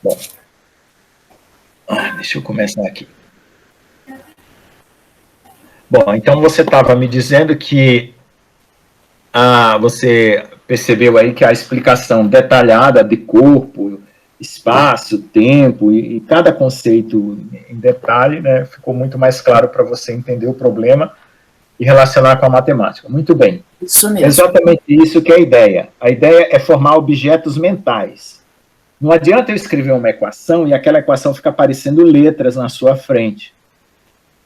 Bom, deixa eu começar aqui. Bom, então você estava me dizendo que você percebeu aí que a explicação detalhada de corpo, espaço, tempo e cada conceito em detalhe, né, ficou muito mais claro para você entender o problema e relacionar com a matemática. Muito bem. Isso mesmo. Exatamente isso que é a ideia. A ideia é formar objetos mentais. Não adianta eu escrever uma equação e aquela equação ficar aparecendo letras na sua frente.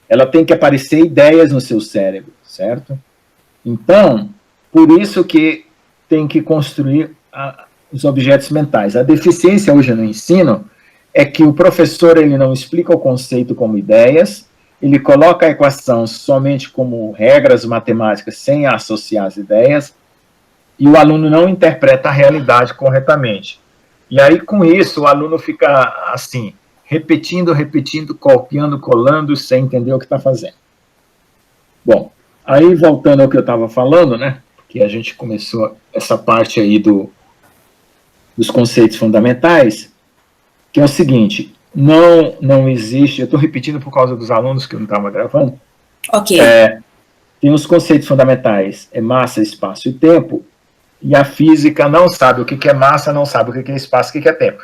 Ela tem que aparecer ideias no seu cérebro, certo? Então, por isso que tem que construir os objetos mentais. A deficiência hoje no ensino é que o professor ele não explica o conceito como ideias, ele coloca a equação somente como regras matemáticas sem associar as ideias, e o aluno não interpreta a realidade corretamente. E aí, com isso, o aluno fica assim, repetindo, copiando, colando, sem entender o que está fazendo. Bom, aí voltando ao que eu estava falando, né, que a gente começou essa parte aí dos conceitos fundamentais, que é o seguinte, não existe, eu estou repetindo por causa dos alunos que eu não estava gravando. Ok. Tem os conceitos fundamentais, é massa, espaço e tempo, e a física não sabe o que é massa, não sabe o que é espaço, o que é tempo.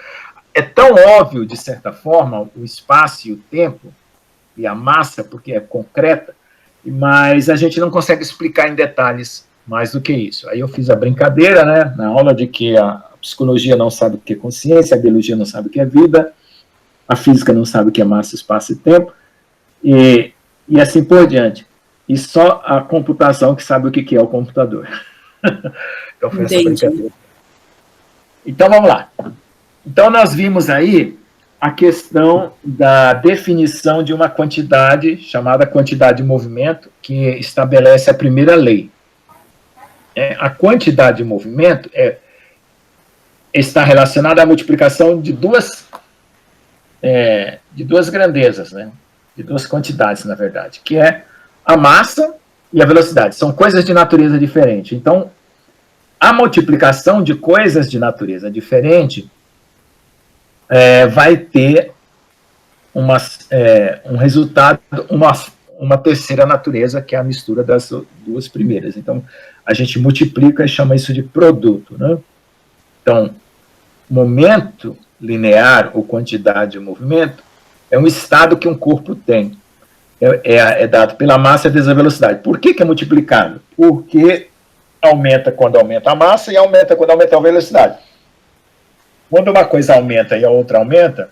É tão óbvio, de certa forma, o espaço e o tempo, e a massa, porque é concreta, mas a gente não consegue explicar em detalhes mais do que isso. Aí eu fiz a brincadeira, né, na aula de que a psicologia não sabe o que é consciência, a biologia não sabe o que é vida, a física não sabe o que é massa, espaço e tempo, e assim por diante. E só a computação que sabe o que é o computador. Então foi essa brincadeira. Então vamos lá. Então nós vimos aí a questão da definição de uma quantidade, chamada quantidade de movimento, que estabelece a primeira lei. A quantidade de movimento está relacionada à multiplicação de duas grandezas, né? De duas quantidades, na verdade, que é a massa e a velocidade. São coisas de natureza diferente. Então, a multiplicação de coisas de natureza diferente vai ter um resultado, uma terceira natureza, que é a mistura das duas primeiras. Então, a gente multiplica e chama isso de produto, né? Então, momento linear ou quantidade de movimento é um estado que um corpo tem. É dado pela massa vezes a velocidade. Por que é multiplicado? Porque aumenta quando aumenta a massa e aumenta quando aumenta a velocidade. Quando uma coisa aumenta e a outra aumenta,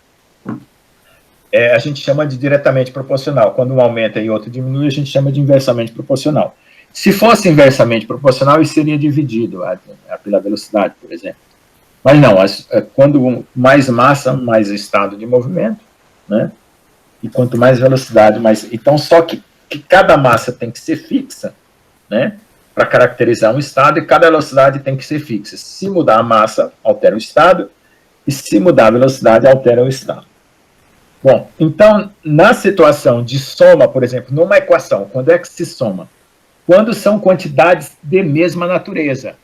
a gente chama de diretamente proporcional. Quando um aumenta e o outro diminui, a gente chama de inversamente proporcional. Se fosse inversamente proporcional, isso seria dividido pela velocidade, por exemplo. Mas não, quando mais massa, mais estado de movimento, né? E quanto mais velocidade, mais... Então, só que cada massa tem que ser fixa, né? Para caracterizar um estado, e cada velocidade tem que ser fixa. Se mudar a massa, altera o estado, e se mudar a velocidade, altera o estado. Bom, então, na situação de soma, por exemplo, numa equação, quando é que se soma? Quando são quantidades de mesma natureza,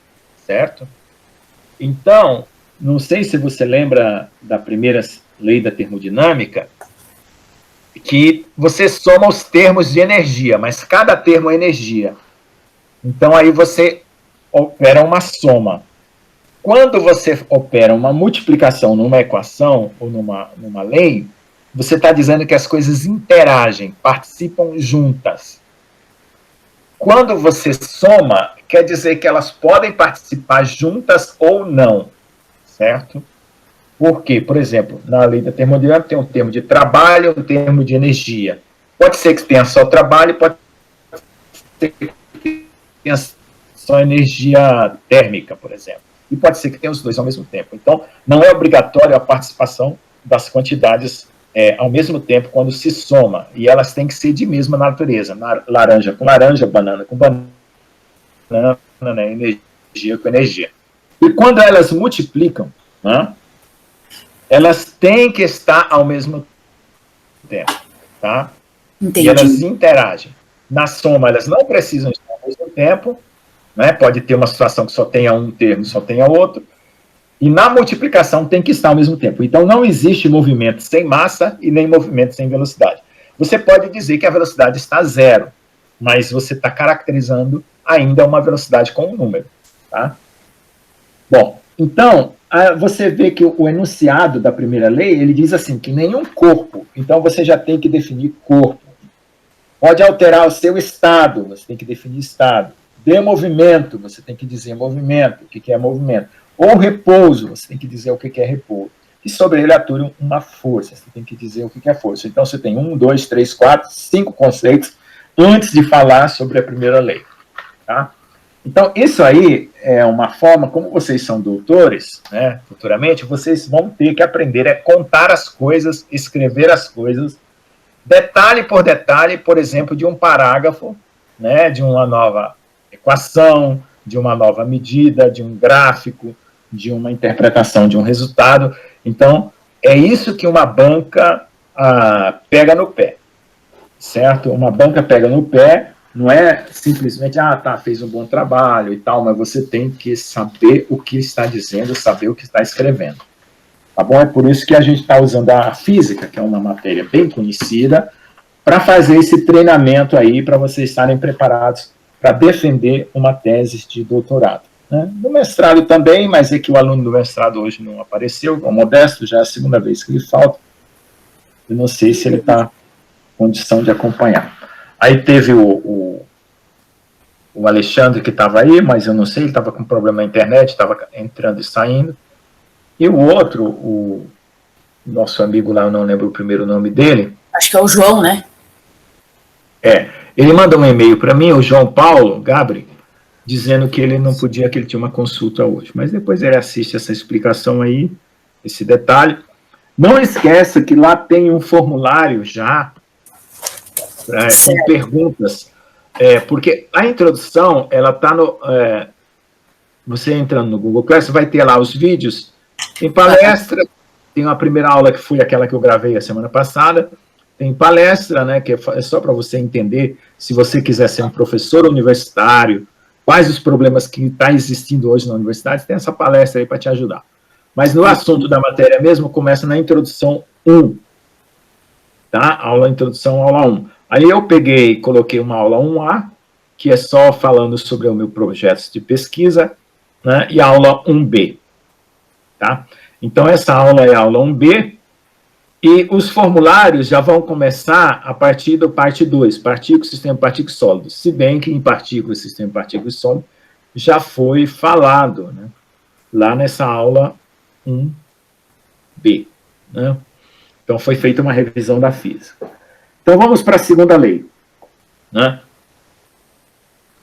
certo? Então, não sei se você lembra da primeira lei da termodinâmica, que você soma os termos de energia, mas cada termo é energia. Então, aí você opera uma soma. Quando você opera uma multiplicação numa equação ou numa lei, você está dizendo que as coisas interagem, participam juntas. Quando você soma, quer dizer que elas podem participar juntas ou não, certo? Por quê? Por exemplo, na lei da termodinâmica tem um termo de trabalho e um termo de energia. Pode ser que tenha só trabalho, pode ser que tenha só energia térmica, por exemplo. E pode ser que tenha os dois ao mesmo tempo. Então, não é obrigatório a participação das quantidades ao mesmo tempo quando se soma. E elas têm que ser de mesma natureza. Laranja com laranja, banana com banana, né? Energia com energia. E quando elas multiplicam, né, elas têm que estar ao mesmo tempo. Tá? Entendi. E elas interagem. Na soma, elas não precisam estar ao mesmo tempo, né? Pode ter uma situação que só tenha um termo, só tenha outro. E na multiplicação tem que estar ao mesmo tempo. Então, não existe movimento sem massa e nem movimento sem velocidade. Você pode dizer que a velocidade está zero, mas você está caracterizando ainda uma velocidade com um número. Tá? Bom, então, você vê que o enunciado da primeira lei, ele diz assim, que nenhum corpo, então você já tem que definir corpo. Pode alterar o seu estado, você tem que definir estado. De movimento, você tem que dizer movimento, o que é movimento. Ou repouso, você tem que dizer o que é repouso. E sobre ele atua uma força, você tem que dizer o que é força. Então você tem 1, 2, 3, 4, 5 conceitos antes de falar sobre a primeira lei. Tá? Então isso aí é uma forma, como vocês são doutores, né, futuramente, vocês vão ter que aprender a contar as coisas, escrever as coisas, detalhe por detalhe, por exemplo, de um parágrafo, né, de uma nova equação, de uma nova medida, de um gráfico, de uma interpretação de um resultado. Então, é isso que uma banca pega no pé, certo? Uma banca pega no pé, não é simplesmente, fez um bom trabalho e tal, mas você tem que saber o que está dizendo, saber o que está escrevendo. Tá bom? É por isso que a gente está usando a física, que é uma matéria bem conhecida, para fazer esse treinamento aí, para vocês estarem preparados para defender uma tese de doutorado. Né? No mestrado também, mas é que o aluno do mestrado hoje não apareceu, o Modesto, já é a segunda vez que ele falta. Eu não sei se ele está em condição de acompanhar. Aí teve o Alexandre que estava aí, mas eu não sei, ele estava com problema na internet, estava entrando e saindo. E o outro, o nosso amigo lá, eu não lembro o primeiro nome dele. Acho que é o João, né? Ele mandou um e-mail para mim, o João Paulo Gabri, dizendo que ele não podia, que ele tinha uma consulta hoje. Mas depois ele assiste essa explicação aí, esse detalhe. Não esqueça que lá tem um formulário já com perguntas, porque a introdução, ela está no... você entrando no Google Class, vai ter lá os vídeos, tem palestra, tem uma primeira aula que foi aquela que eu gravei a semana passada, tem palestra, né, que é só para você entender, se você quiser ser um professor universitário, quais os problemas que estão existindo hoje na universidade, tem essa palestra aí para te ajudar. Mas no assunto da matéria mesmo, começa na introdução 1, tá? Aula introdução, aula 1. Aí eu peguei e coloquei uma aula 1A, que é só falando sobre o meu projeto de pesquisa, né, e a aula 1B, tá? Então essa aula é a aula 1B, e os formulários já vão começar a partir da parte 2, partículas, sistema partículas sólidos. Se bem que em partículas, sistema partículas sólidos, já foi falado, né, lá nessa aula 1B. Né? Então foi feita uma revisão da física. Então vamos para a segunda lei. Né?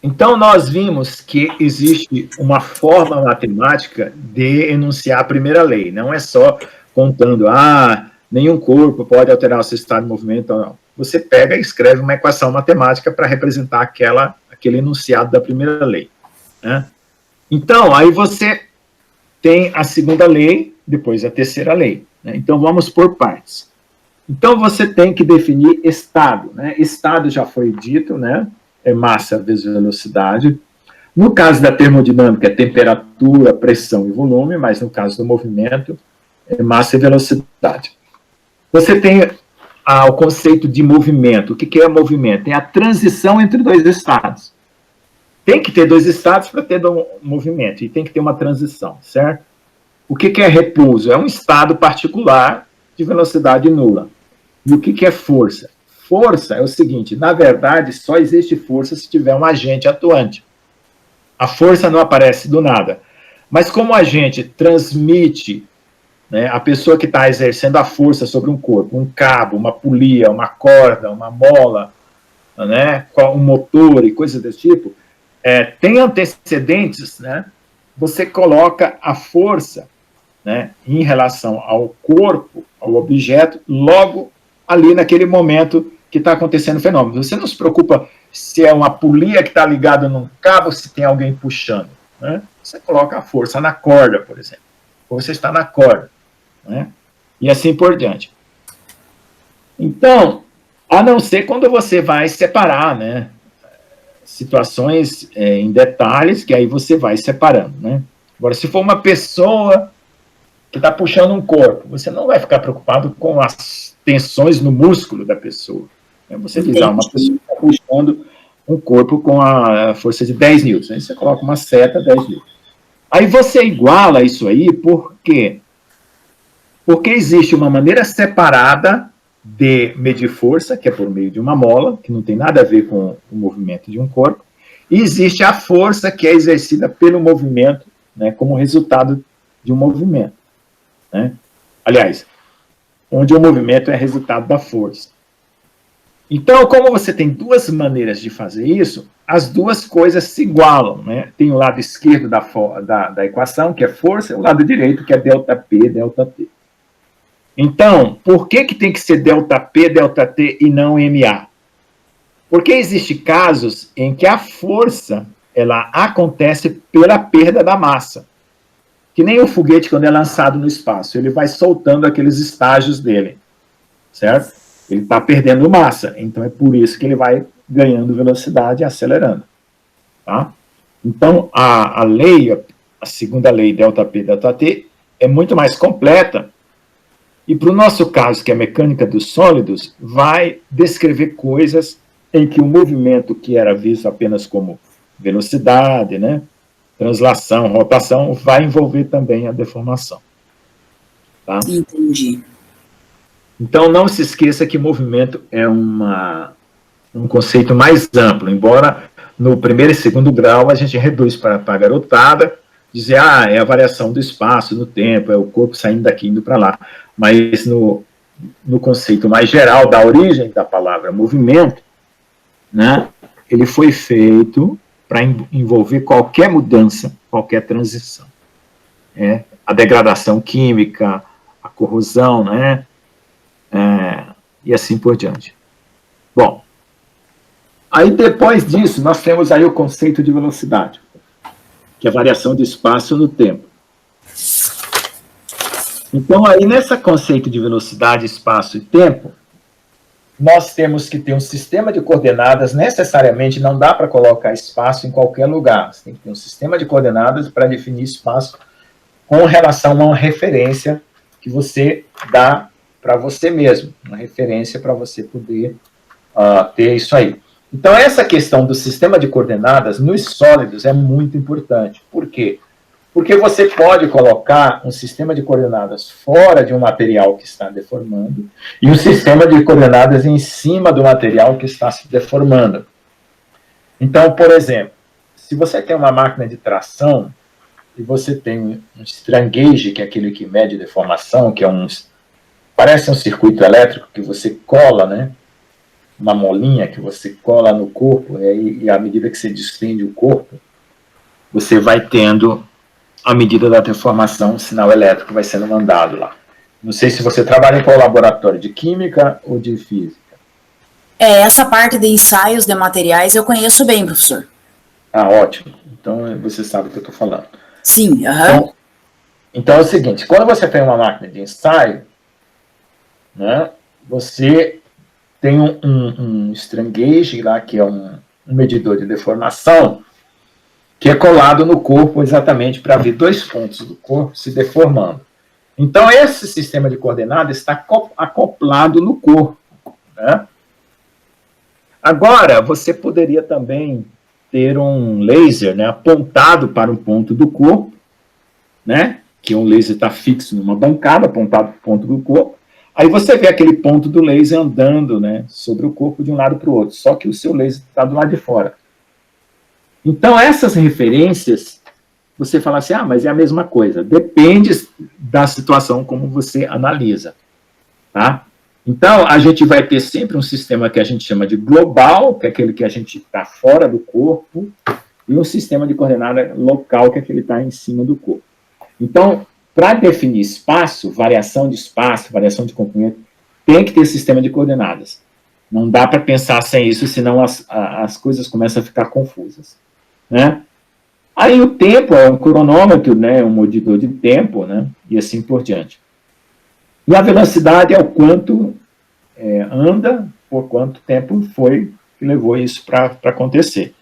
Então nós vimos que existe uma forma matemática de enunciar a primeira lei. Não é só contando, nenhum corpo pode alterar o seu estado de movimento, não. Você pega e escreve uma equação matemática para representar aquele enunciado da primeira lei. Né? Então, aí você tem a segunda lei, depois a terceira lei. Né? Então, vamos por partes. Então, você tem que definir estado. Né? Estado já foi dito, né? É massa vezes velocidade. No caso da termodinâmica, é temperatura, pressão e volume, mas no caso do movimento, é massa e velocidade. Você tem o conceito de movimento. O que é movimento? É a transição entre dois estados. Tem que ter dois estados para ter um movimento, e tem que ter uma transição, certo? O que é repouso? É um estado particular de velocidade nula. E o que é força? Força é o seguinte, na verdade, só existe força se tiver um agente atuante. A força não aparece do nada. Mas como o agente transmite, né, a pessoa que está exercendo a força sobre um corpo, um cabo, uma polia, uma corda, uma mola, né, um motor e coisas desse tipo, tem antecedentes, né, você coloca a força, né, em relação ao corpo, ao objeto, logo ali naquele momento que está acontecendo o fenômeno. Você não se preocupa se é uma polia que está ligada num cabo, se tem alguém puxando. Né? Você coloca a força na corda, por exemplo. Ou você está na corda. Né? E assim por diante. Então, a não ser quando você vai separar, né, situações em detalhes, que aí você vai separando. Né? Agora, se for uma pessoa, que está puxando um corpo. Você não vai ficar preocupado com as tensões no músculo da pessoa. Você diz, uma pessoa está puxando um corpo com a força de 10 newtons. Aí você coloca uma seta, 10 newtons. Aí você iguala isso aí, por quê? Porque existe uma maneira separada de medir força, que é por meio de uma mola, que não tem nada a ver com o movimento de um corpo, e existe a força que é exercida pelo movimento, né, como resultado de um movimento. Né? Aliás, onde o movimento é resultado da força. Então, como você tem duas maneiras de fazer isso, as duas coisas se igualam. Né? Tem o lado esquerdo da equação, que é força, e o lado direito, que é ΔP, ΔT. Então, por que tem que ser ΔP, ΔT e não MA? Porque existem casos em que a força ela acontece pela perda da massa. Que nem o foguete, quando é lançado no espaço, ele vai soltando aqueles estágios dele, certo? Ele está perdendo massa, então é por isso que ele vai ganhando velocidade e acelerando. Tá? Então, a lei, a segunda lei, ΔP, ΔT, é muito mais completa, e para o nosso caso, que é a mecânica dos sólidos, vai descrever coisas em que o movimento que era visto apenas como velocidade, né, translação, rotação, vai envolver também a deformação. Tá? Entendi. Então, não se esqueça que movimento é um conceito mais amplo, embora no primeiro e segundo grau a gente reduz para a garotada, dizer, é a variação do espaço, no tempo, é o corpo saindo daqui, indo para lá. Mas no conceito mais geral da origem da palavra movimento, né, ele foi feito para envolver qualquer mudança, qualquer transição. A degradação química, a corrosão, né, e assim por diante. Bom, aí depois disso, nós temos aí o conceito de velocidade, que é a variação do espaço no tempo. Então, aí nesse conceito de velocidade, espaço e tempo, nós temos que ter um sistema de coordenadas, necessariamente não dá para colocar espaço em qualquer lugar. Você tem que ter um sistema de coordenadas para definir espaço com relação a uma referência que você dá para você mesmo, uma referência para você poder ter isso aí. Então, essa questão do sistema de coordenadas nos sólidos é muito importante. Por quê? Porque você pode colocar um sistema de coordenadas fora de um material que está deformando e um sistema de coordenadas em cima do material que está se deformando. Então, por exemplo, se você tem uma máquina de tração e você tem um strain gauge, que é aquele que mede deformação, que é parece um circuito elétrico que você cola, né? Uma molinha que você cola no corpo, e à medida que você distende o corpo, você vai tendo, à medida da deformação, um sinal elétrico vai sendo mandado lá. Não sei se você trabalha em qual laboratório, de química ou de física? Essa parte de ensaios de materiais eu conheço bem, professor. Ótimo. Então, você sabe o que eu estou falando. Sim, então é o seguinte, quando você tem uma máquina de ensaio, né, você tem um strain gauge lá, que é um medidor de deformação, que é colado no corpo exatamente para ver dois pontos do corpo se deformando. Então, esse sistema de coordenadas está acoplado no corpo. Né? Agora, você poderia também ter um laser, né, apontado para um ponto do corpo, né, que um laser está fixo numa bancada, apontado para o ponto do corpo. Aí você vê aquele ponto do laser andando, né, sobre o corpo de um lado para o outro, só que o seu laser está do lado de fora. Então, essas referências, você fala assim, mas é a mesma coisa. Depende da situação como você analisa. Tá? Então, a gente vai ter sempre um sistema que a gente chama de global, que é aquele que a gente está fora do corpo, e um sistema de coordenada local, que é aquele que está em cima do corpo. Então, para definir espaço, variação de comprimento, tem que ter sistema de coordenadas. Não dá para pensar sem isso, senão as coisas começam a ficar confusas. Né? Aí o tempo é um cronômetro, né, um medidor de tempo, né, e assim por diante. E a velocidade é o quanto anda, por quanto tempo foi que levou isso para acontecer.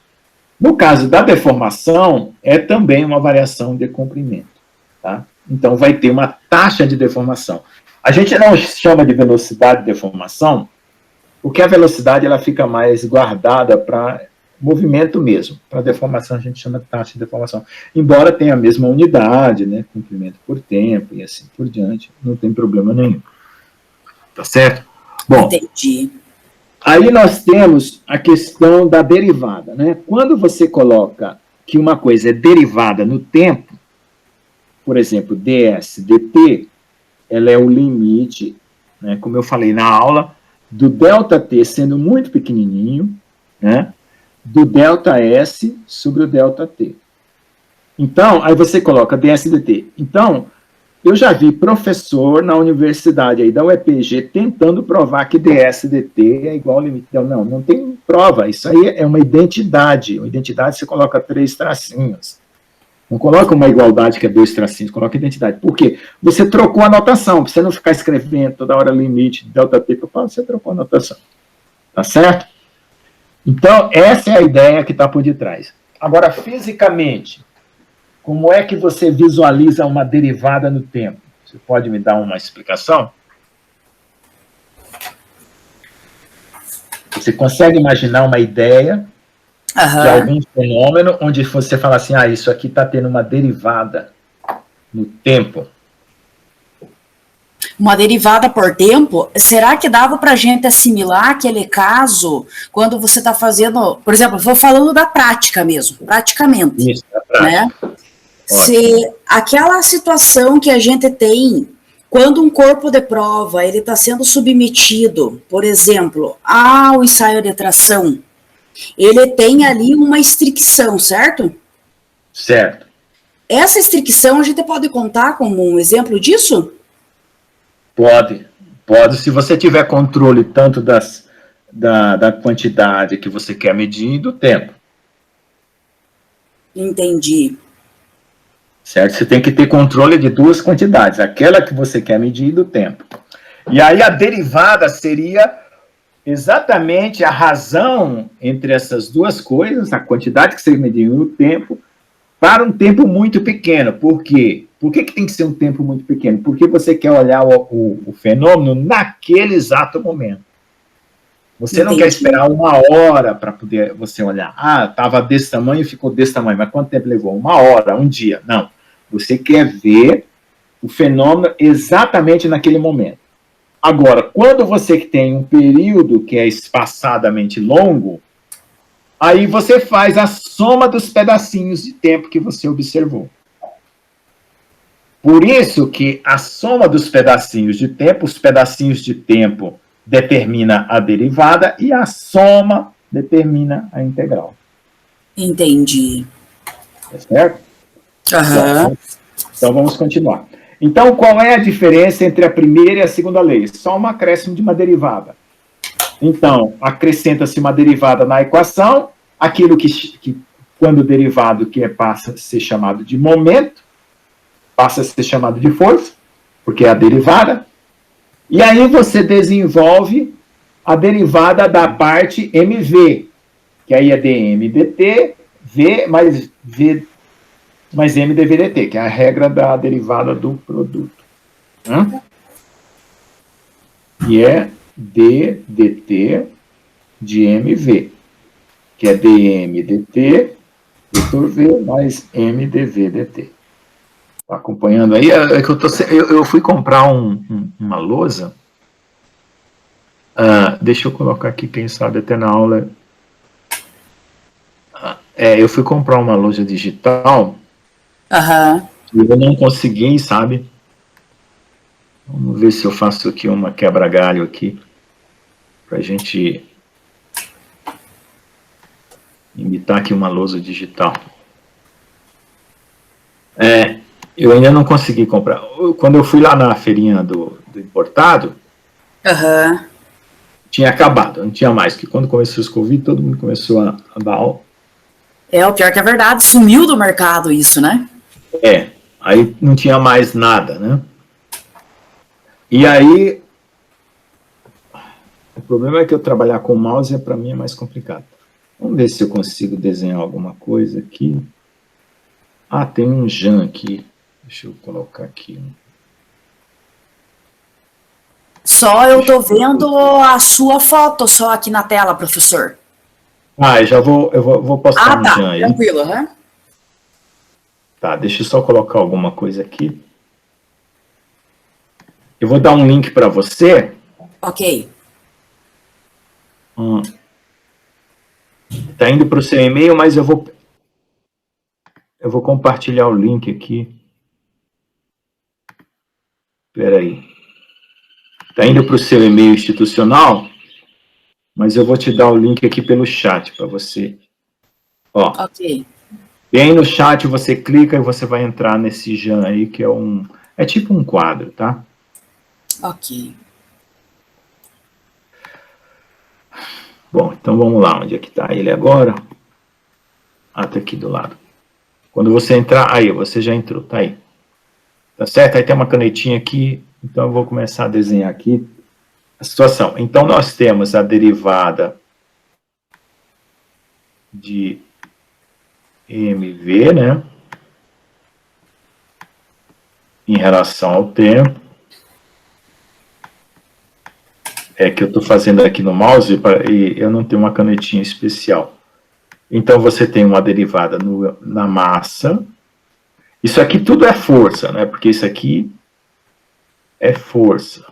No caso da deformação, é também uma variação de comprimento. Tá? então vai ter uma taxa de deformação. A gente não chama de velocidade de deformação, porque a velocidade ela fica mais guardada para movimento mesmo. Para deformação a gente chama de taxa de deformação. Embora tenha a mesma unidade, né, comprimento por tempo e assim por diante, não tem problema nenhum. Tá certo? Bom, entendi. Aí nós temos a questão da derivada, né? Quando você coloca que uma coisa é derivada no tempo, por exemplo, ds, dt, ela é o limite, né, como eu falei na aula, do ΔT sendo muito pequenininho, né, do ΔS sobre o ΔT. Então, aí você coloca ds, dt. Então, eu já vi professor na universidade aí da UEPG tentando provar que ds, dt é igual ao limite. Não, não tem prova. Isso aí é uma identidade. Uma identidade você coloca 3 tracinhos. Não coloca uma igualdade que é 2 tracinhos, coloca identidade. Por quê? Você trocou a notação, para você não ficar escrevendo toda hora limite, ΔT, você trocou a notação. Tá certo? Então, essa é a ideia que está por detrás. Agora, fisicamente, como é que você visualiza uma derivada no tempo? Você pode me dar uma explicação? Você consegue imaginar uma ideia de algum fenômeno onde você fala assim, isso aqui está tendo uma derivada no tempo? Uma derivada por tempo, será que dava para a gente assimilar aquele caso quando você está fazendo, por exemplo, eu vou falando da prática mesmo, praticamente. Isso, da prática. Né? Se aquela situação que a gente tem quando um corpo de prova ele está sendo submetido, por exemplo, ao ensaio de tração, ele tem ali uma estricção, certo? Certo. Essa estricção a gente pode contar como um exemplo disso? Pode, se você tiver controle tanto da quantidade que você quer medir e do tempo. Entendi. Certo? Você tem que ter controle de 2 quantidades, aquela que você quer medir e do tempo. E aí a derivada seria exatamente a razão entre essas 2 coisas, a quantidade que você mediu e o tempo, para um tempo muito pequeno. Por quê? Por que tem que ser um tempo muito pequeno? Porque você quer olhar o fenômeno naquele exato momento. Você não quer esperar 1 hora para poder você olhar. Estava desse tamanho e ficou desse tamanho. Mas quanto tempo levou? 1 hora, 1 dia? Não. Você quer ver o fenômeno exatamente naquele momento. Agora, quando você tem um período que é espaçadamente longo, aí você faz a soma dos pedacinhos de tempo que você observou. Por isso que a soma dos pedacinhos de tempo, os pedacinhos de tempo determina a derivada e a soma determina a integral. Entendi. Tá certo? Então vamos continuar. Então, qual é a diferença entre a primeira e a segunda lei? Só um acréscimo de uma derivada. Então, acrescenta-se uma derivada na equação, aquilo que quando derivado passa a ser chamado de momento, passa a ser chamado de força, porque é a derivada, e aí você desenvolve a derivada da parte mv, que aí é dm dt, v mais m dv dt, que é a regra da derivada do produto. E é d dt de mv, que é dm dt, vetor v, mais m dv dt. Tá acompanhando aí? É que eu fui comprar uma lousa. Deixa eu colocar aqui, quem sabe até na aula. Eu fui comprar uma lousa digital. E eu não consegui, sabe? Vamos ver se eu faço aqui uma quebra-galho aqui. Pra gente imitar aqui uma lousa digital. Eu ainda não consegui comprar. Quando eu fui lá na feirinha do importado, tinha acabado, não tinha mais. Porque quando começou os Covid, todo mundo começou a dar aula. O pior que é verdade, sumiu do mercado isso, né? Aí não tinha mais nada, né? E aí, o problema é que eu trabalhar com mouse, para mim, é mais complicado. Vamos ver se eu consigo desenhar alguma coisa aqui. Tem um Jan aqui. Deixa eu colocar aqui. Só eu tô vendo a sua foto só aqui na tela, professor. Eu vou postar um Jean aí. Tranquilo, aham. Tá, deixa eu só colocar alguma coisa aqui. Eu vou dar um link para você. Ok. Tá indo para o seu e-mail, mas eu vou compartilhar o link aqui. Espera aí. Tá indo para o seu e-mail institucional, mas eu vou te dar o link aqui pelo chat para você. Ó. Ok. Bem no chat você clica e você vai entrar nesse Jean aí, que é tipo um quadro, tá? Ok. Bom, então vamos lá, onde é que está ele agora? Ah, tá aqui do lado. Quando você entrar, aí, você já entrou, tá aí. Tá certo? Aí tem uma canetinha aqui, então eu vou começar a desenhar aqui a situação. Então nós temos a derivada de mv, né? Em relação ao tempo. É que eu estou fazendo aqui no mouse e eu não tenho uma canetinha especial. Então, você tem uma derivada na massa. Isso aqui tudo é força, né? Porque isso aqui é força.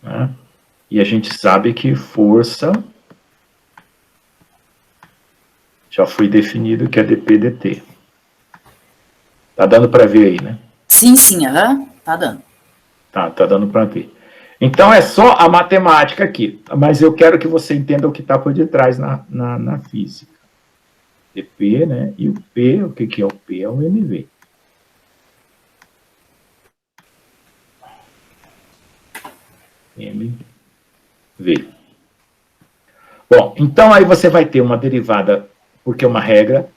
Né? E a gente sabe que força já foi definido que é dp/dt. Tá dando para ver aí, né? Sim, sim, aham. Tá dando. Tá dando para ver. Então, é só a matemática aqui. Mas eu quero que você entenda o que está por detrás na física. dp, né? E o P, o que é o P? É o mv. mv. Bom, então aí você vai ter uma derivada, porque é uma regra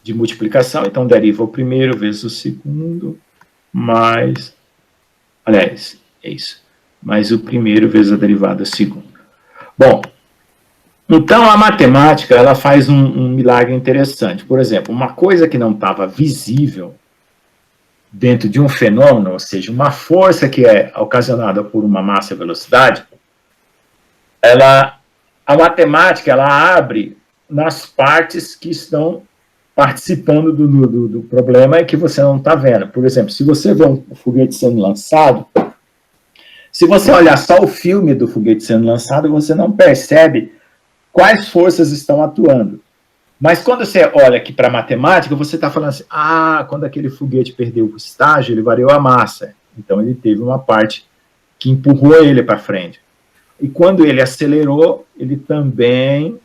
de multiplicação, então deriva o primeiro vezes o segundo, mais... Aliás, é isso. Mais o primeiro vezes a derivada do segundo. Bom, então a matemática ela faz um milagre interessante. Por exemplo, uma coisa que não estava visível dentro de um fenômeno, ou seja, uma força que é ocasionada por uma massa e velocidade, a matemática ela abre nas partes que estão participando do problema e que você não está vendo. Por exemplo, se você vê um foguete sendo lançado, se você olhar só o filme do foguete sendo lançado, você não percebe quais forças estão atuando. Mas quando você olha aqui para a matemática, você está falando assim, quando aquele foguete perdeu o estágio, ele variou a massa. Então ele teve uma parte que empurrou ele para frente. E quando ele acelerou, ele também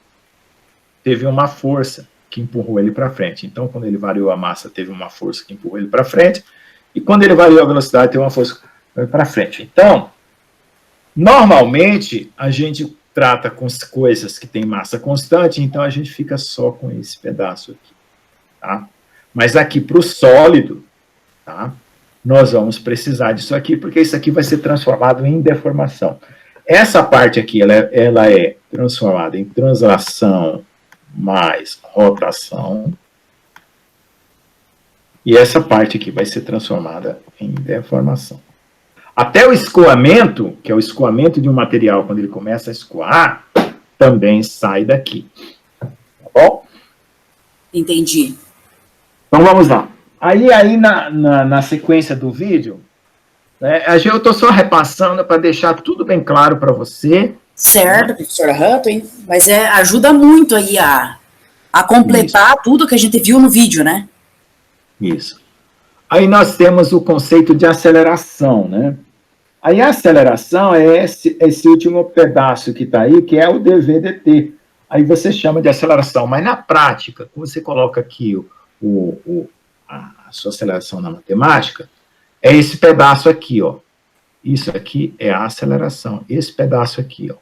teve uma força que empurrou ele para frente. Então, quando ele variou a massa, teve uma força que empurrou ele para frente. E quando ele variou a velocidade, teve uma força que empurrou ele para frente. Então, normalmente, a gente trata com coisas que têm massa constante, então a gente fica só com esse pedaço aqui. Tá? Mas aqui para o sólido, tá? Nós vamos precisar disso aqui, porque isso aqui vai ser transformado em deformação. Essa parte aqui, ela é transformada em translação mais rotação. E essa parte aqui vai ser transformada em deformação. Até o escoamento, que é o escoamento de um material, quando ele começa a escoar, também sai daqui. Tá bom? Entendi. Então vamos lá. Aí na sequência do vídeo, né, eu estou só repassando para deixar tudo bem claro para você. Certo, professor Hutton, mas ajuda muito aí a completar tudo que a gente viu no vídeo, né? Isso. Aí nós temos o conceito de aceleração, né? Aí a aceleração é esse último pedaço que está aí, que é o dv/dt. Aí você chama de aceleração, mas na prática, quando você coloca aqui a sua aceleração na matemática, é esse pedaço aqui, ó. Isso aqui é a aceleração, esse pedaço aqui, ó.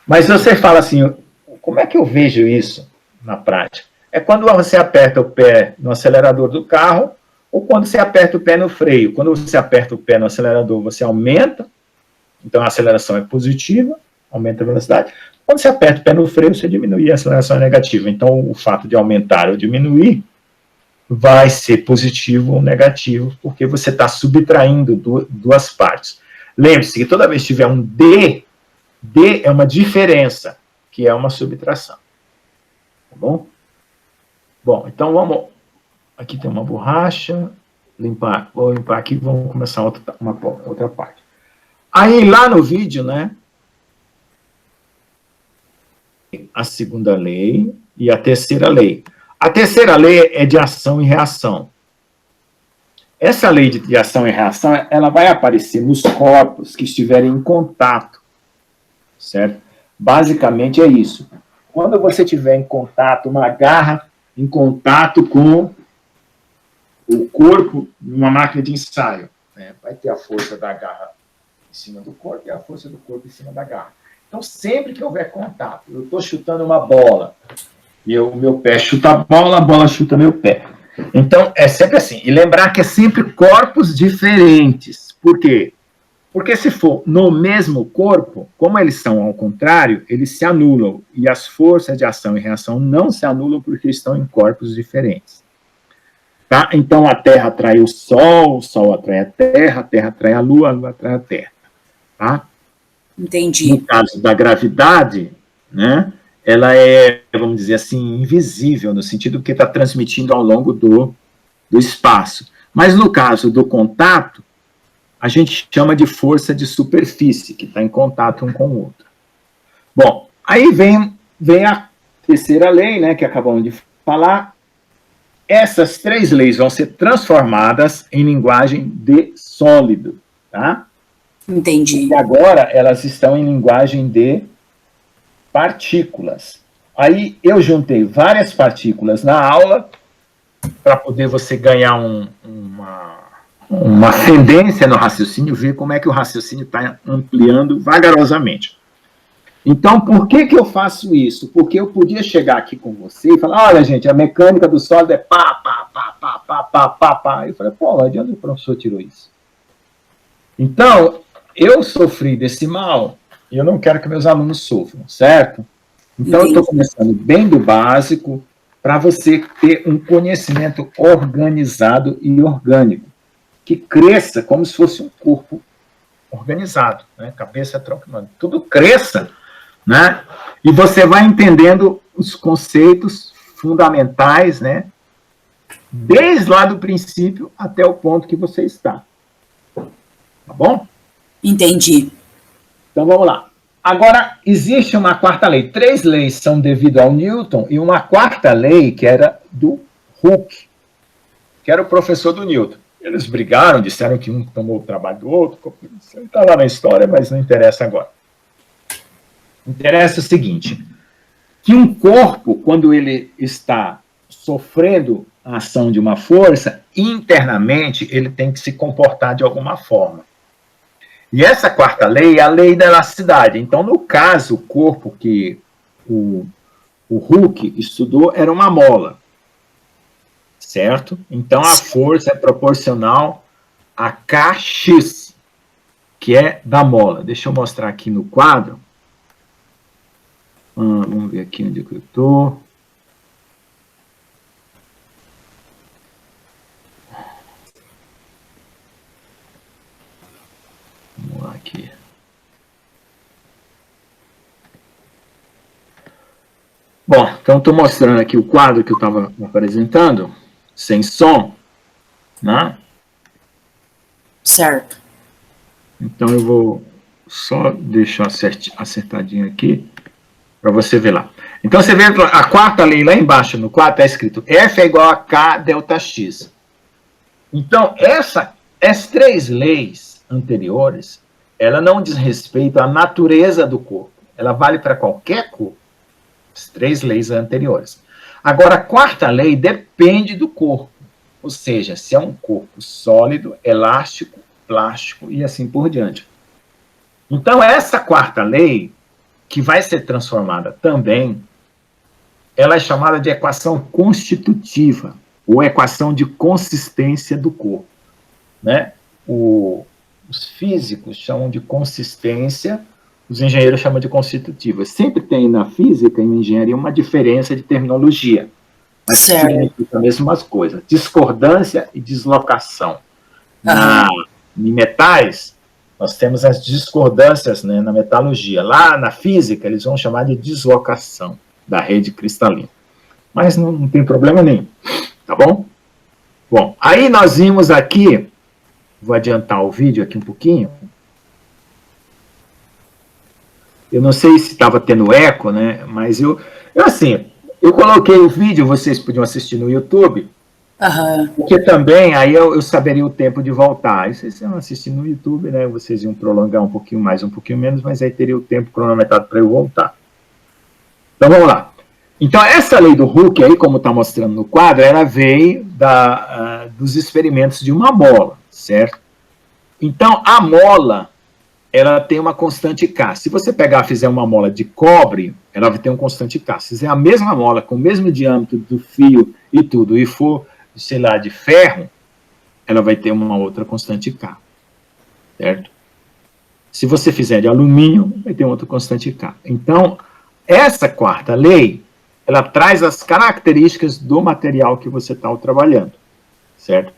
Mas você fala assim, como é que eu vejo isso na prática? É quando você aperta o pé no acelerador do carro, ou quando você aperta o pé no freio. Quando você aperta o pé no acelerador, você aumenta, então a aceleração é positiva, aumenta a velocidade. Quando você aperta o pé no freio, você diminui, a aceleração é negativa. Então, o fato de aumentar ou diminuir vai ser positivo ou negativo, porque você está subtraindo duas partes. Lembre-se que toda vez que tiver um D é uma diferença, que é uma subtração. Tá bom? Bom, então vamos... Aqui tem uma borracha, vou limpar aqui e vamos começar outra parte. Aí, lá no vídeo, né, a segunda lei e a terceira lei. A terceira lei é de ação e reação. Essa lei de ação e reação, ela vai aparecer nos corpos que estiverem em contato, certo? Basicamente é isso. Quando você tiver em contato, uma garra em contato com o corpo numa máquina de ensaio, né? Vai ter a força da garra em cima do corpo e a força do corpo em cima da garra. Então, sempre que houver contato, eu estou chutando uma bola, e o meu pé chuta a bola chuta meu pé. Então, é sempre assim. E lembrar que é sempre corpos diferentes. Por quê? Porque se for no mesmo corpo, como eles são ao contrário, eles se anulam. E as forças de ação e reação não se anulam porque estão em corpos diferentes. Tá? Então, a Terra atrai o Sol atrai a Terra atrai a Lua atrai a Terra. Tá? Entendi. No caso da gravidade, né, ela é, vamos dizer assim, invisível, no sentido que está transmitindo ao longo do espaço. Mas no caso do contato, a gente chama de força de superfície, que está em contato um com o outro. Bom, aí vem a terceira lei, né, que acabamos de falar. Essas três leis vão ser transformadas em linguagem de sólido, tá? Entendi. E agora elas estão em linguagem de partículas. Aí eu juntei várias partículas na aula para poder você ganhar uma tendência no raciocínio, ver como é que o raciocínio está ampliando vagarosamente. Então, por que eu faço isso? Porque eu podia chegar aqui com você e falar, olha, gente, a mecânica do sólido é pá, pá, pá, pá, pá, pá, pá, pá. Eu falei, pô, de onde o professor tirou isso? Então, eu sofri desse mal e eu não quero que meus alunos sofram, certo? Então, eu estou começando bem do básico para você ter um conhecimento organizado e orgânico, que cresça como se fosse um corpo organizado, né? Cabeça, tronco, mano, tudo cresça, né? E você vai entendendo os conceitos fundamentais, né? Desde lá do princípio até o ponto que você está. Tá bom? Entendi. Então, vamos lá. Agora, existe uma quarta lei. 3 leis são devido ao Newton e uma quarta lei que era do Hooke, que era o professor do Newton. Eles brigaram, disseram que um tomou o trabalho do outro. Está lá na história, mas não interessa agora. Interessa o seguinte, que um corpo, quando ele está sofrendo a ação de uma força, internamente ele tem que se comportar de alguma forma. E essa quarta lei é a lei da elasticidade. Então, no caso, o corpo que o Hooke estudou era uma mola, certo? Então, a força é proporcional a Kx, que é da mola. Deixa eu mostrar aqui no quadro. Vamos ver aqui onde eu estou. Vamos lá aqui. Bom, então estou mostrando aqui o quadro que eu estava apresentando, sem som, né? Certo. Então eu vou só deixar acertadinho aqui, para você ver lá. Então você vê a quarta lei lá embaixo, no quadro está escrito F é igual a K delta X. Então, essas 3 leis anteriores, ela não diz respeito à natureza do corpo. Ela vale para qualquer corpo. As 3 leis anteriores. Agora, a quarta lei depende do corpo. Ou seja, se é um corpo sólido, elástico, plástico e assim por diante. Então, essa quarta lei, que vai ser transformada também, ela é chamada de equação constitutiva, ou equação de consistência do corpo, né? Os físicos chamam de consistência, os engenheiros chamam de constitutiva. Sempre tem na física e na engenharia uma diferença de terminologia, mas significa as mesmas coisas. Discordância e deslocação. Em metais, nós temos as discordâncias, né, na metalurgia. Lá na física, eles vão chamar de deslocação da rede cristalina. Mas não tem problema nenhum, tá bom? Bom, aí nós vimos aqui, vou adiantar o vídeo aqui um pouquinho. Eu não sei se estava tendo eco, né, mas eu coloquei o vídeo, vocês podiam assistir no YouTube, porque também aí eu saberia o tempo de voltar. Aí vocês iam assistir no YouTube, né, vocês iam prolongar um pouquinho mais, um pouquinho menos, mas aí teria o tempo cronometrado para eu voltar. Então vamos lá. Então essa lei do Hooke aí, como está mostrando no quadro, ela veio dos experimentos de uma mola, certo? Então a mola, ela tem uma constante K. Se você pegar e fizer uma mola de cobre, ela vai ter um constante K. Se fizer a mesma mola, com o mesmo diâmetro do fio e tudo, e for, sei lá, de ferro, ela vai ter uma outra constante K. Certo? Se você fizer de alumínio, vai ter outra constante K. Então, essa quarta lei, ela traz as características do material que você está trabalhando. Certo?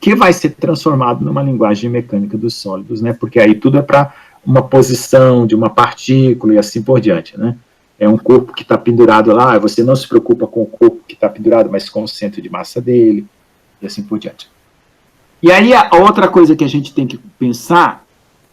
Que vai ser transformado numa linguagem mecânica dos sólidos, né? Porque aí tudo é para uma posição de uma partícula e assim por diante, né? É um corpo que está pendurado lá, você não se preocupa com o corpo que está pendurado, mas com o centro de massa dele, e assim por diante. E aí a outra coisa que a gente tem que pensar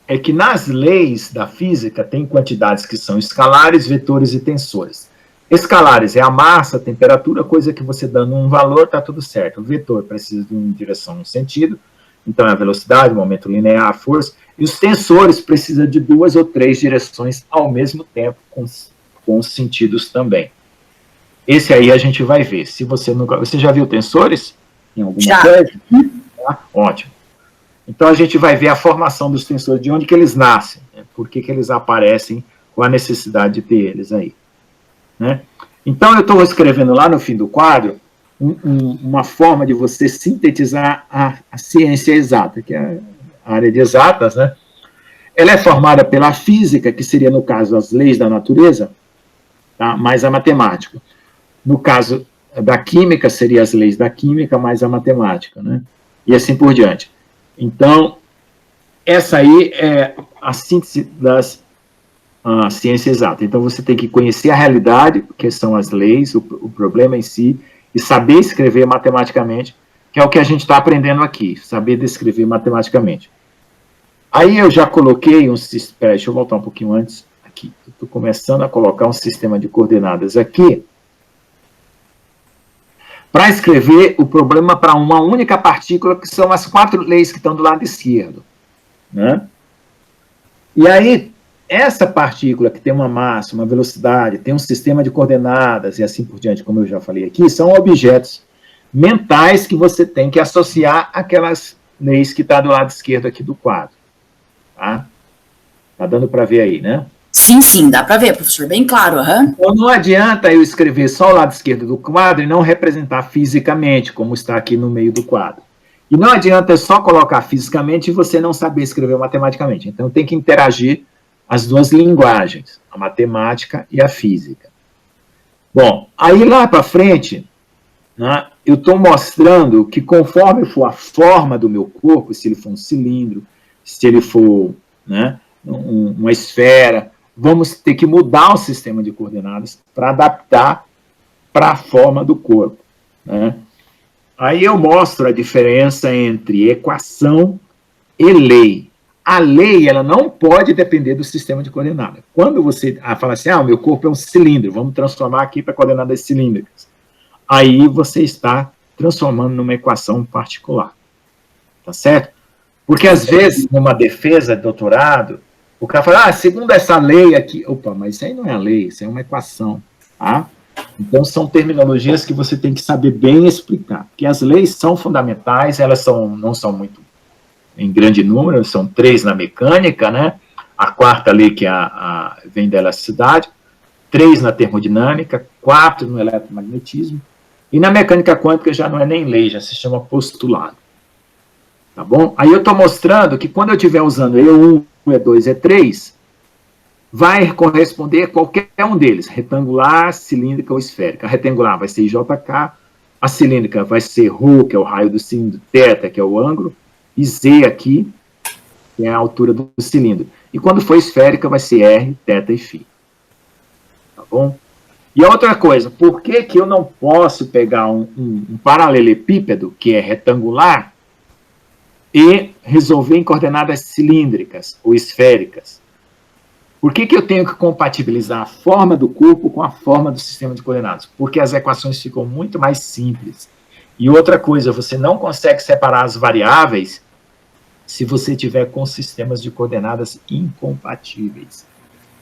é que nas leis da física tem quantidades que são escalares, vetores e tensores. Escalares é a massa, a temperatura, coisa que você dando um valor, está tudo certo. O vetor precisa de uma direção, um sentido, então é a velocidade, o momento linear, a força, e os tensores precisam de 2 ou 3 direções ao mesmo tempo, com os sentidos também. Esse aí a gente vai ver. Se você nunca... Você já viu tensores em alguma coisa? Tá? Ótimo. Então a gente vai ver a formação dos tensores, de onde que eles nascem, né? Por que eles aparecem, com a necessidade de ter eles aí. Né? Então eu estou escrevendo lá no fim do quadro uma forma de você sintetizar a ciência exata, que é a área de exatas, né? Ela é formada pela física, que seria, no caso, as leis da natureza, tá? Mais a matemática. No caso da química, seria as leis da química mais a matemática, né? E assim por diante. Então, essa aí é a síntese das a ciência exata. Então, você tem que conhecer a realidade, que são as leis, o problema em si, e saber escrever matematicamente, que é o que a gente está aprendendo aqui, saber descrever matematicamente. Aí eu já coloquei deixa eu voltar um pouquinho antes, aqui, estou começando a colocar um sistema de coordenadas aqui, para escrever o problema para uma única partícula, que são as 4 leis que estão do lado esquerdo. Né? E aí, essa partícula que tem uma massa, uma velocidade, tem um sistema de coordenadas e assim por diante, como eu já falei aqui, são objetos mentais que você tem que associar àquelas leis que estão do lado esquerdo aqui do quadro. Tá? Tá dando para ver aí, né? Sim, sim, dá para ver, professor, bem claro. Então não adianta eu escrever só o lado esquerdo do quadro e não representar fisicamente, como está aqui no meio do quadro. E não adianta eu só colocar fisicamente e você não saber escrever matematicamente. Então tem que interagir as duas linguagens, a matemática e a física. Bom, aí lá para frente, né, eu estou mostrando que conforme for a forma do meu corpo, se ele for um cilindro, se ele for, né, uma esfera, vamos ter que mudar o sistema de coordenadas para adaptar para a forma do corpo. Né? Aí eu mostro a diferença entre equação e lei. A lei, ela não pode depender do sistema de coordenadas. Quando você fala assim, o meu corpo é um cilindro, vamos transformar aqui para coordenadas cilíndricas. Aí você está transformando numa equação particular. Tá certo? Porque, às vezes, numa defesa de doutorado, o cara fala, segundo essa lei aqui... Opa, mas isso aí não é a lei, isso é uma equação. Tá? Então, são terminologias que você tem que saber bem explicar. Porque as leis são fundamentais, elas não são muito em grande número, são 3 na mecânica, né? A quarta lei, que vem da elasticidade, 3 na termodinâmica, 4 no eletromagnetismo, e na mecânica quântica já não é nem lei, já se chama postulado. Tá bom? Aí eu estou mostrando que quando eu estiver usando E1, E2, E3, vai corresponder a qualquer um deles, retangular, cilíndrica ou esférica. A retangular vai ser IJK, A cilíndrica vai ser ρ, que é o raio do cilindro, θ, que é o ângulo, e z aqui, que é a altura do cilindro. E quando for esférica, vai ser r, θ e φ. Tá bom? E outra coisa, por que que eu não posso pegar um paralelepípedo, que é retangular, e resolver em coordenadas cilíndricas ou esféricas? Por que que eu tenho que compatibilizar a forma do corpo com a forma do sistema de coordenadas? Porque as equações ficam muito mais simples. E outra coisa, você não consegue separar as variáveis se você tiver com sistemas de coordenadas incompatíveis.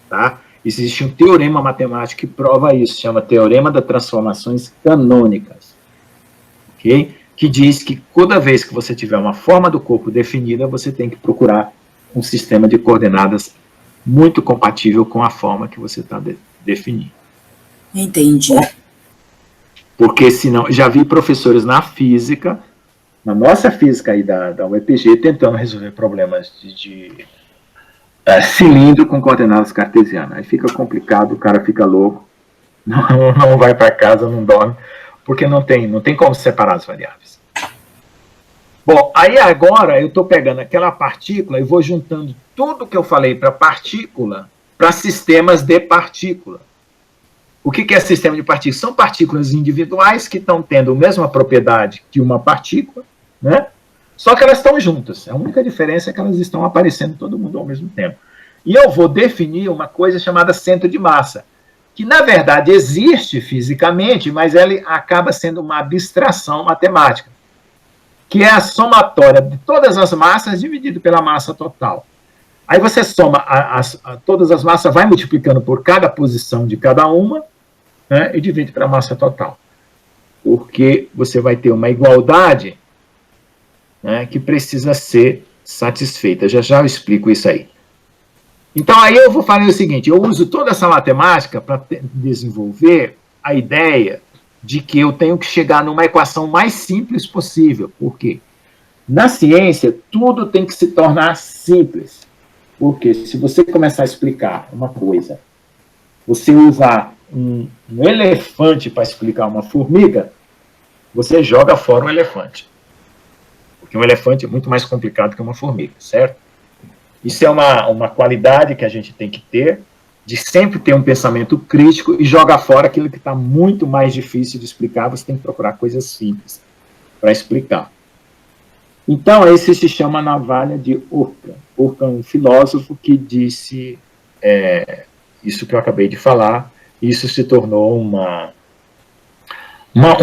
Tá? Existe um teorema matemático que prova isso, chama Teorema das Transformações Canônicas. Ok? Que diz que toda vez que você tiver uma forma do corpo definida, você tem que procurar um sistema de coordenadas muito compatível com a forma que você está definindo. Entendi. Porque senão, já vi professores na física, na nossa física aí da UEPG, tentando resolver problemas de cilindro com coordenadas cartesianas. Aí fica complicado, o cara fica louco, não vai para casa, não dorme, porque não tem como separar as variáveis. Bom, aí agora eu estou pegando aquela partícula e vou juntando tudo que eu falei para partícula para sistemas de partícula. O que é sistema de partículas? São partículas individuais que estão tendo a mesma propriedade que uma partícula, né? Só que elas estão juntas. A única diferença é que elas estão aparecendo todo mundo ao mesmo tempo. E eu vou definir uma coisa chamada centro de massa, que na verdade existe fisicamente, mas ela acaba sendo uma abstração matemática, que é a somatória de todas as massas dividido pela massa total. Aí você soma todas as massas, vai multiplicando por cada posição de cada uma, né, e divide pela massa total. Porque você vai ter uma igualdade, né, que precisa ser satisfeita. Já já eu explico isso aí. Então aí eu vou fazer o seguinte, eu uso toda essa matemática para desenvolver a ideia de que eu tenho que chegar numa equação mais simples possível. Por quê? Na ciência, tudo tem que se tornar simples. Porque se você começar a explicar uma coisa, você usar um elefante para explicar uma formiga, você joga fora um elefante. Porque um elefante é muito mais complicado que uma formiga, certo? Isso é uma qualidade que a gente tem que ter, de sempre ter um pensamento crítico e jogar fora aquilo que está muito mais difícil de explicar. Você tem que procurar coisas simples para explicar. Então, esse se chama navalha de Ockham. Ockham é um filósofo que disse isso que eu acabei de falar. Isso se tornou um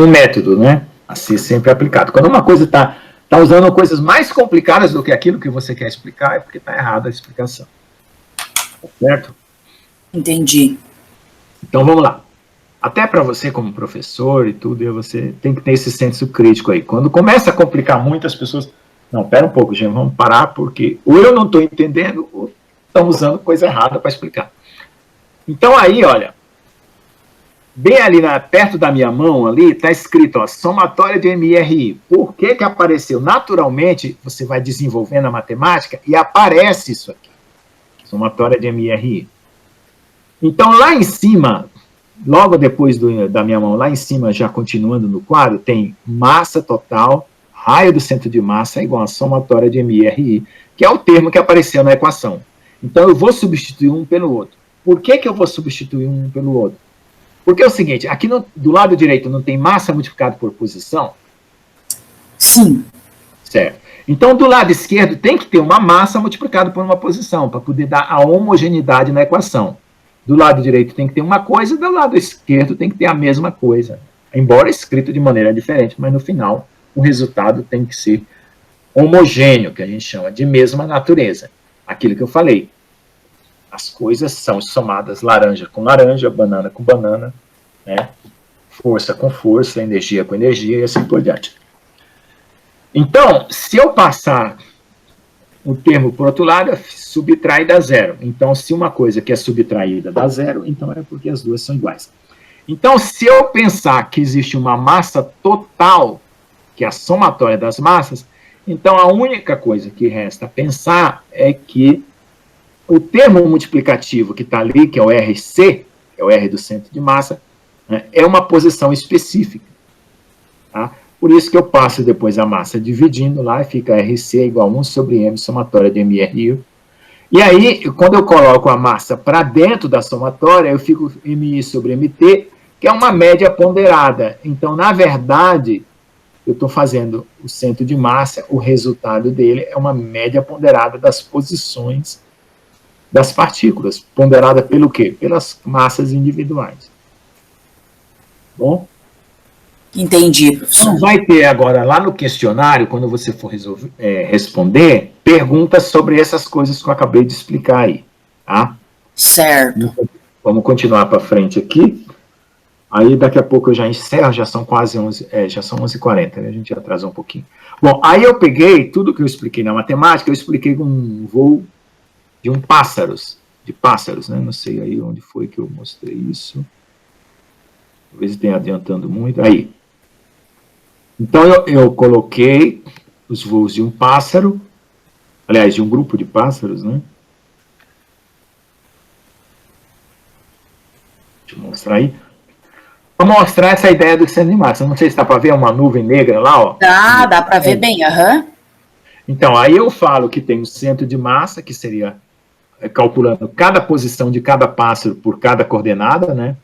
método, né, a ser sempre aplicado. Quando uma coisa está usando coisas mais complicadas do que aquilo que você quer explicar, é porque está errada a explicação. Tá certo? Entendi. Então, vamos lá. Até para você, como professor e tudo, você tem que ter esse senso crítico aí. Quando começa a complicar muito, as pessoas... Não, pera um pouco, gente, vamos parar, porque ou eu não estou entendendo, ou estão usando coisa errada para explicar. Então, aí, olha, bem ali perto da minha mão, ali, está escrito, ó, somatória de MRI. Por que que apareceu? Naturalmente, você vai desenvolvendo a matemática e aparece isso aqui. Somatória de MRI. Então, lá em cima, logo depois da minha mão, lá em cima, já continuando no quadro, tem massa total, raio do centro de massa é igual a somatória de MRI, que é o termo que apareceu na equação. Então, eu vou substituir um pelo outro. Por que que eu vou substituir um pelo outro? Porque é o seguinte, aqui do lado direito não tem massa multiplicada por posição? Sim. Certo. Então, do lado esquerdo tem que ter uma massa multiplicada por uma posição, para poder dar a homogeneidade na equação. Do lado direito tem que ter uma coisa, do lado esquerdo tem que ter a mesma coisa. Embora escrito de maneira diferente, mas no final o resultado tem que ser homogêneo, que a gente chama de mesma natureza. Aquilo que eu falei. As coisas são somadas laranja com laranja, banana com banana, né? Força com força, energia com energia e assim por diante. Então, se eu passar o termo por outro lado, subtrai dá zero. Então, se uma coisa que é subtraída dá zero, então é porque as duas são iguais. Então, se eu pensar que existe uma massa total, que é a somatória das massas, então a única coisa que resta pensar é que o termo multiplicativo que está ali, que é o RC, que é o R do centro de massa, né, é uma posição específica. Por isso que eu passo depois a massa dividindo lá, e fica RC igual a 1 sobre M, somatória de MRI. E aí, quando eu coloco a massa para dentro da somatória, eu fico MI sobre MT, que é uma média ponderada. Então, na verdade, eu estou fazendo o centro de massa, o resultado dele é uma média ponderada das posições das partículas. Ponderada pelo quê? Pelas massas individuais. Bom? Entendi, professor. Então, vai ter agora, lá no questionário, quando você for responder, perguntas sobre essas coisas que eu acabei de explicar aí. Tá? Certo. Vamos continuar para frente aqui. Aí, daqui a pouco eu já encerro, já são quase 11, já são 11h40, né? A gente atrasou um pouquinho. Bom, aí eu peguei tudo que eu expliquei na matemática, eu expliquei com um voo de pássaros, né? Não sei aí onde foi que eu mostrei isso. Talvez tenha adiantando muito. Aí. Então, eu coloquei os voos de um pássaro, aliás, de um grupo de pássaros, né? Deixa eu mostrar aí. Vou mostrar essa ideia do centro de massa. Não sei se dá para ver uma nuvem negra lá, ó. Dá para ver bem, aham. Então, aí eu falo que tem um centro de massa, que seria calculando cada posição de cada pássaro por cada coordenada, né?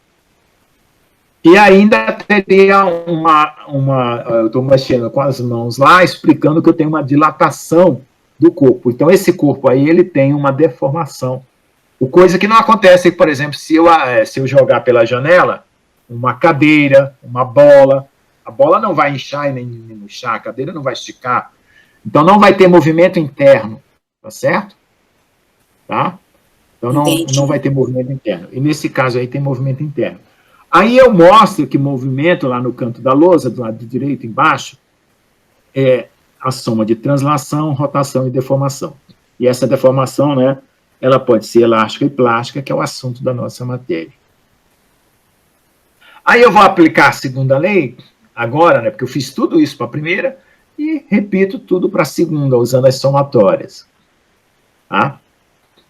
E ainda teria eu estou mexendo com as mãos lá, explicando que eu tenho uma dilatação do corpo. Então, esse corpo aí, ele tem uma deformação. Coisa que não acontece, por exemplo, se eu jogar pela janela uma cadeira, uma bola, a bola não vai inchar e nem murchar, a cadeira não vai esticar. Então, não vai ter movimento interno, tá certo? Tá? Então, não vai ter movimento interno. E, nesse caso aí, tem movimento interno. Aí eu mostro que movimento lá no canto da lousa, do lado direito, embaixo, é a soma de translação, rotação e deformação. E essa deformação, né, ela pode ser elástica e plástica, que é o assunto da nossa matéria. Aí eu vou aplicar a segunda lei, agora, né, porque eu fiz tudo isso para a primeira, e repito tudo para a segunda, usando as somatórias. Tá?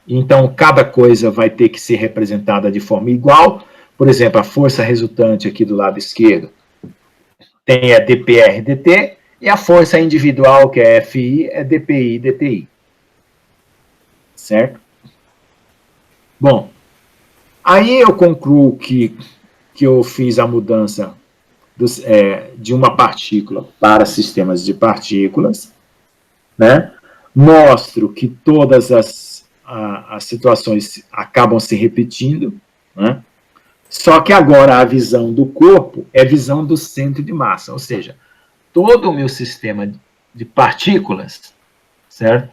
Então, cada coisa vai ter que ser representada de forma igual. Por exemplo, a força resultante aqui do lado esquerdo tem a dPr, dt, e a força individual, que é Fi, é dPi, dTi. Certo? Bom, aí eu concluo que eu fiz a mudança de uma partícula para sistemas de partículas, né? Mostro que todas as situações acabam se repetindo, né? Só que agora a visão do corpo é a visão do centro de massa, ou seja, todo o meu sistema de partículas, certo?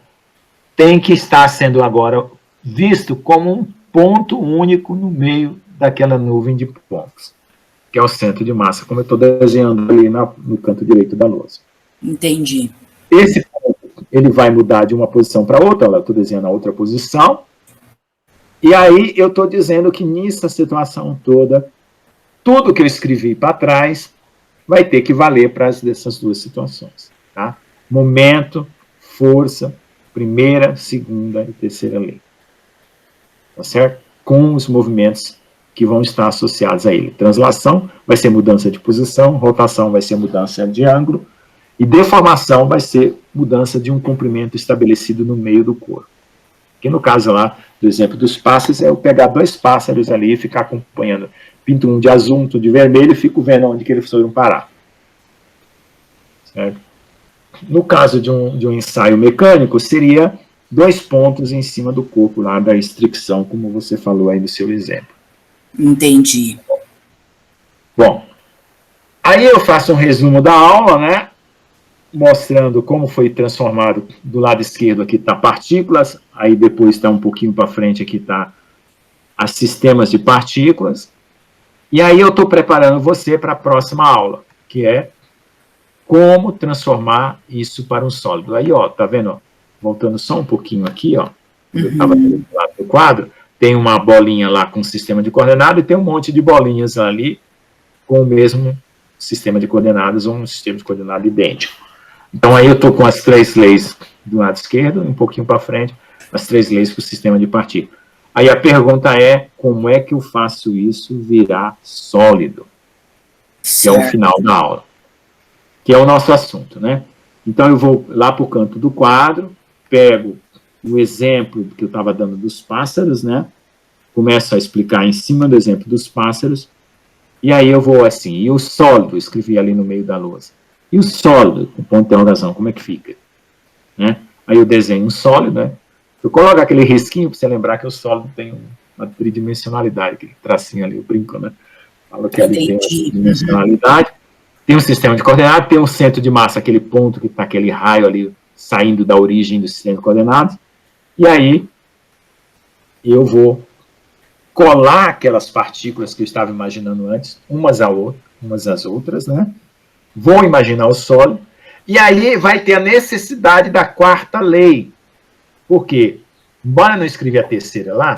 Tem que estar sendo agora visto como um ponto único no meio daquela nuvem de pontos, que é o centro de massa, como eu estou desenhando ali no canto direito da lousa. Entendi. Esse ponto, ele vai mudar de uma posição para outra, eu estou desenhando a outra posição, e aí eu estou dizendo que nessa situação toda, tudo que eu escrevi para trás vai ter que valer para essas duas situações. Tá? Momento, força, primeira, segunda e terceira lei. Tá certo? Com os movimentos que vão estar associados a ele. Translação vai ser mudança de posição, rotação vai ser mudança de ângulo, e deformação vai ser mudança de um comprimento estabelecido no meio do corpo. Que no caso lá, do exemplo dos pássaros, é eu pegar dois pássaros ali e ficar acompanhando. Pinto um de azul, um de vermelho, e fico vendo onde que eles foram parar. Certo? No caso de um ensaio mecânico, seria 2 pontos em cima do corpo lá da restrição, como você falou aí no seu exemplo. Entendi. Bom, aí eu faço um resumo da aula, né? Mostrando como foi transformado do lado esquerdo, aqui está partículas, aí depois está um pouquinho para frente, aqui está as sistemas de partículas, e aí eu estou preparando você para a próxima aula, que é como transformar isso para um sólido. Aí, ó, tá vendo? Voltando só um pouquinho aqui, ó, eu estava do lado do quadro, tem uma bolinha lá com sistema de coordenadas e tem um monte de bolinhas ali com o mesmo sistema de coordenadas ou um sistema de coordenadas idêntico. Então, aí eu estou com as 3 leis do lado esquerdo, um pouquinho para frente, as 3 leis para o sistema de partículas. Aí a pergunta é, como é que eu faço isso virar sólido? Que é o final da aula. que é o nosso assunto, né? Então, eu vou lá para o canto do quadro, pego o exemplo que eu estava dando dos pássaros, né? Começo a explicar em cima do exemplo dos pássaros, e aí eu vou assim, e o sólido, escrevi ali no meio da lousa. E o sólido, com ponto de interrogação, como é que fica? Né? Aí eu desenho um sólido, né? Eu coloco aquele risquinho para você lembrar que o sólido tem uma tridimensionalidade, aquele tracinho ali, eu brinco, né? Falo que ele tem uma tridimensionalidade. Tem um sistema de coordenadas, tem um centro de massa, aquele ponto que está aquele raio ali saindo da origem do sistema de coordenadas. E aí eu vou colar aquelas partículas que eu estava imaginando antes, umas às outras, né? Vou imaginar o sólido, e aí vai ter a necessidade da quarta lei. Por quê? Embora eu não escrevi a terceira lá,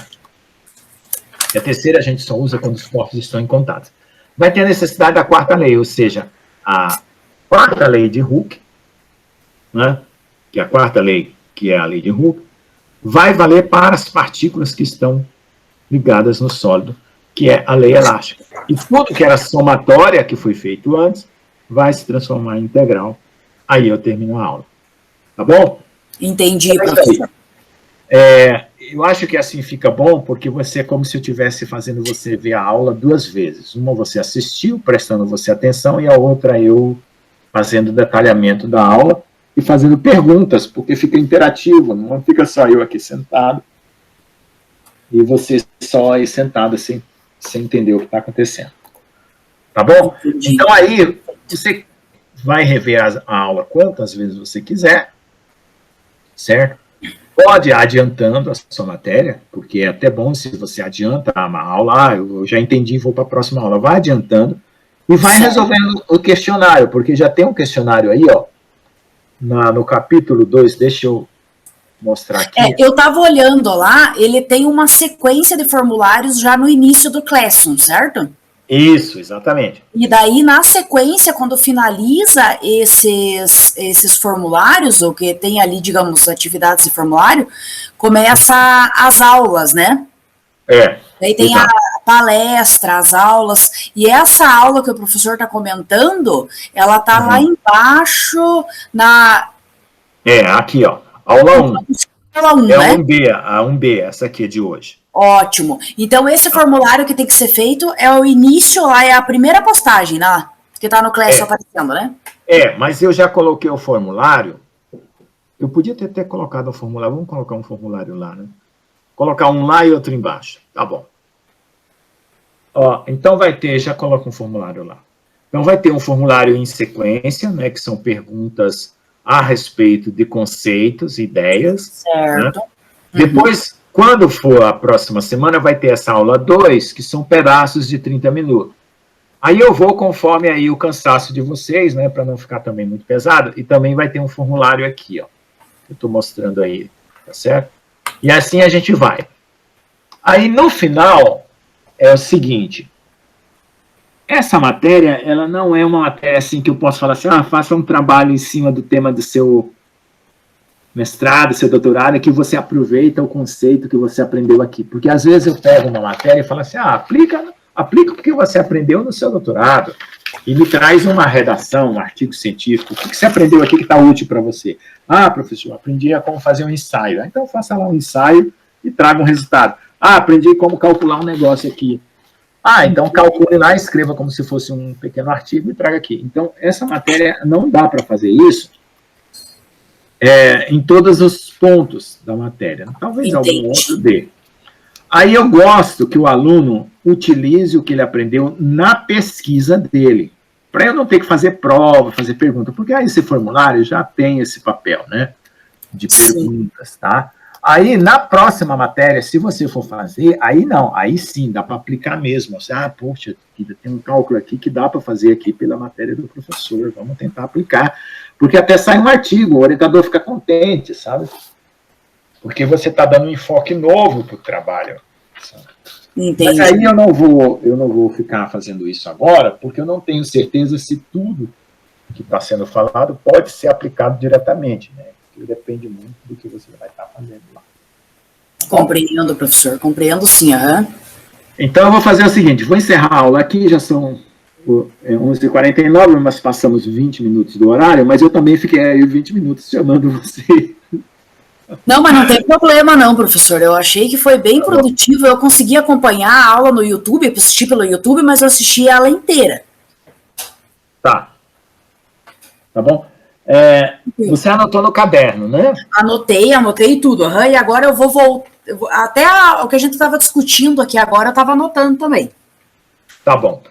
a terceira a gente só usa quando os corpos estão em contato. Vai ter a necessidade da quarta lei, ou seja, a quarta lei de Hooke, né? Que é a quarta lei, que é a lei de Hooke, vai valer para as partículas que estão ligadas no sólido, que é a lei elástica. E tudo que era somatória, que foi feito antes, vai se transformar em integral. Aí eu termino a aula. Tá bom? Entendi, professor. Eu acho que assim fica bom, porque você é como se eu estivesse fazendo você ver a aula duas vezes. Uma você assistiu, prestando você atenção, e a outra eu fazendo detalhamento da aula e fazendo perguntas, porque fica interativo, não fica só eu aqui sentado e você só aí sentado sem entender o que está acontecendo. Tá bom? Entendi. Então aí, você vai rever a aula quantas vezes você quiser, certo? Pode ir adiantando a sua matéria, porque é até bom se você adianta a aula, eu já entendi, vou para a próxima aula. Vai adiantando e vai resolvendo o questionário, porque já tem um questionário aí, ó, no capítulo 2, deixa eu mostrar aqui. Eu estava olhando lá, ele tem uma sequência de formulários já no início do Classroom, certo? Isso, exatamente. E daí, na sequência, quando finaliza esses formulários, ou que tem ali, digamos, atividades de formulário, começa as aulas, né? Daí tem a palestra, as aulas, e essa aula que o professor está comentando, ela está lá embaixo na... aqui, ó, aula 1. Aula 1, é né? A 1B, essa aqui é de hoje. Ótimo. Então, esse formulário que tem que ser feito é o início lá, é a primeira postagem, né? Que está no Class aparecendo, né? Mas eu já coloquei o formulário. Eu podia ter até colocado o formulário. Vamos colocar um formulário lá, né? Colocar um lá e outro embaixo. Tá bom. Ó, então vai ter, já coloca um formulário lá. Então vai ter um formulário em sequência, né? Que são perguntas a respeito de conceitos, ideias. Certo. Né? Depois, quando for a próxima semana, vai ter essa aula 2, que são pedaços de 30 minutos. Aí eu vou conforme aí o cansaço de vocês, né, para não ficar também muito pesado, e também vai ter um formulário aqui, ó. Eu estou mostrando aí, tá certo? E assim a gente vai. Aí, no final, é o seguinte, essa matéria, ela não é uma matéria assim que eu posso falar assim, faça um trabalho em cima do tema do seu mestrado, seu doutorado, é que você aproveita o conceito que você aprendeu aqui. Porque às vezes eu pego uma matéria e falo assim, aplica o que você aprendeu no seu doutorado e me traz uma redação, um artigo científico. O que você aprendeu aqui que está útil para você? Professor, aprendi a como fazer um ensaio. Então faça lá um ensaio e traga um resultado. Aprendi como calcular um negócio aqui. Então calcule lá, escreva como se fosse um pequeno artigo e traga aqui. Então, essa matéria não dá para fazer isso em todos os pontos da matéria. Talvez algum outro dê. Aí eu gosto que o aluno utilize o que ele aprendeu na pesquisa dele, para eu não ter que fazer prova, fazer pergunta, porque aí esse formulário já tem esse papel, né, de perguntas, tá? Aí, na próxima matéria, se você for fazer, aí não, aí sim, dá para aplicar mesmo. Você, poxa, tem um cálculo aqui que dá para fazer aqui pela matéria do professor, vamos tentar aplicar, porque até sai um artigo, o orientador fica contente, sabe? Porque você está dando um enfoque novo para o trabalho. Sabe? Entendi. Mas aí eu não vou ficar fazendo isso agora, porque eu não tenho certeza se tudo que está sendo falado pode ser aplicado diretamente, né? Porque depende muito do que você vai estar fazendo lá. Compreendo, professor, compreendo sim. Então eu vou fazer o seguinte, vou encerrar a aula aqui, já são 11h49, mas passamos 20 minutos do horário, mas eu também fiquei aí 20 minutos chamando você. Não, mas não tem problema não, professor. Eu achei que foi bem produtivo. Eu consegui acompanhar a aula no YouTube, assisti pelo YouTube, mas eu assisti ela inteira. Tá. Tá bom? Você anotou no caderno, né? Anotei tudo. E agora eu vou voltar. Até o que a gente estava discutindo aqui agora, eu estava anotando também. Tá bom.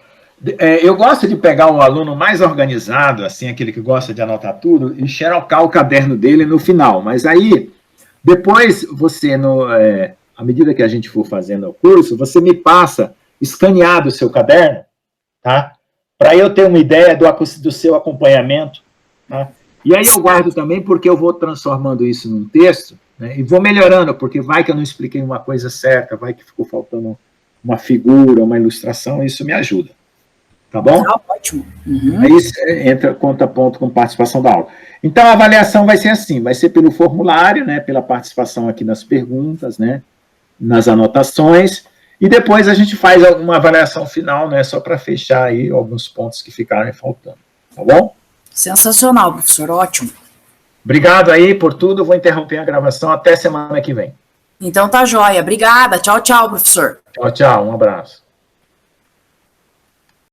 Eu gosto de pegar um aluno mais organizado, assim, aquele que gosta de anotar tudo, e xerocar o caderno dele no final. Mas aí, depois, você, à medida que a gente for fazendo o curso, você me passa escaneado o seu caderno, tá? Para eu ter uma ideia do seu acompanhamento, tá? E aí eu guardo também, porque eu vou transformando isso num texto, né, e vou melhorando, porque vai que eu não expliquei uma coisa certa, vai que ficou faltando uma figura, uma ilustração, isso me ajuda. Tá bom? Ah, ótimo. Uhum. Aí conta ponto com participação da aula. Então, a avaliação vai ser assim, vai ser pelo formulário, né, pela participação aqui nas perguntas, né, nas anotações, e depois a gente faz uma avaliação final, né, só para fechar aí alguns pontos que ficaram faltando. Tá bom? Sensacional, professor, ótimo. Obrigado aí por tudo, vou interromper a gravação até semana que vem. Então tá joia, obrigada, tchau, tchau, professor. Tchau, tchau, um abraço.